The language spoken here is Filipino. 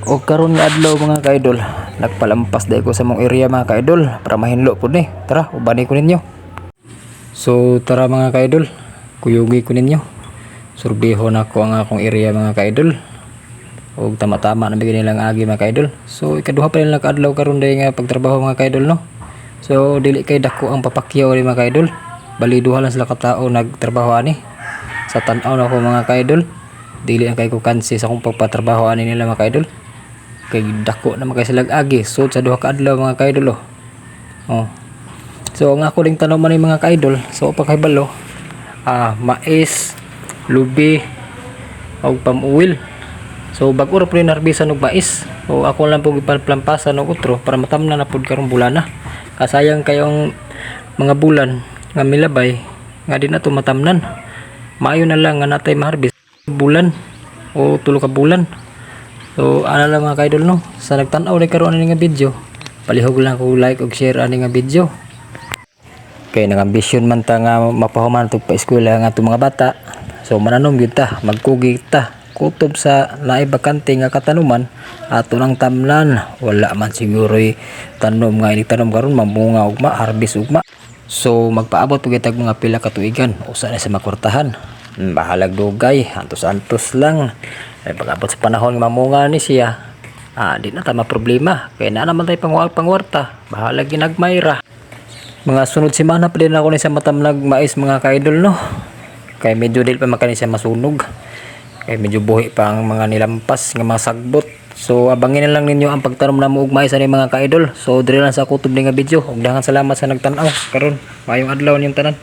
O karon nga adlaw mga ka-idol, nagpalampas dai ko sa mong area mga ka-idol para mahinlo pud ni. Tara, ubani ko ninyo. So tara mga ka-idol, kuyugi ko ninyo. Surbiho na ko ang akong area mga ka-idol. Og tama-tama na bigyan nilang agi mga ka-idol. So ikaduha pa nila ka-adlaw karon day nga pagtrabaho mga ka-idol no. So dili kay dako ang papakyaw ni mga ka-idol. Bali duha lang sila ka tawo nagtrabaho ani. Sa tan-aw na ko mga ka-idol, dili ang kay ko kansi sa akong pagpatrabaho ani nila mga ka-idol. Kay dako na magay sila agi so sa duha ka adlaw mga ka-idol oh. So ang ako ding tanom man mga ka-idol so pagkahibalo mais, lubi og pamuwil. So bag-o ra pud narbisan og mais. So ako lang pug ipaplampasan og utro para matamnan na pud karong bulan na. Kasayang kayong mga bulan nga milabay nga di na to matamnan. Maayo na lang nga natay maharbis bulan o tulo ka bulan. So ana lang mga ka-idol no, sa nagtan-aw ni karon ani nga video, palihog lang ko like ug share ani nga video. Kay nang ambisyon man ta nga mapahuman tug pa-eskwela nga atong mga bata. So mananom gyud ta, magkugi ta kutob sa naay bakante nga katanuman ato nang tamnan. Wala man siguro'y tanom nga ini tanom karon mamunga ugma, harvest ugma. So magpaabot pud tag mga pila ka tuigan usa na sa makwartahan. Bahalag dugay, antos-antos lang. Ay pag-abot sa panahon nga mamunga ni siya, di na ta problema. Kaya na naman tayo pangwarta. Bahala ginagmayra. Mga sunod semana pa din ako ni sa matamnag mais mga ka-idol no. Kaya medyo dili pa makani siya masunog. Kaya medyo buhi pa ang mga nilampas nga mga sagbot. So abangin na lang ninyo ang pagtanom na mo og mais ani mga ka-idol. So diri lang sa kutob ni nga video. Ug daghang salamat sa nagtan-aw karon. Mayong adlaw niyong tanan.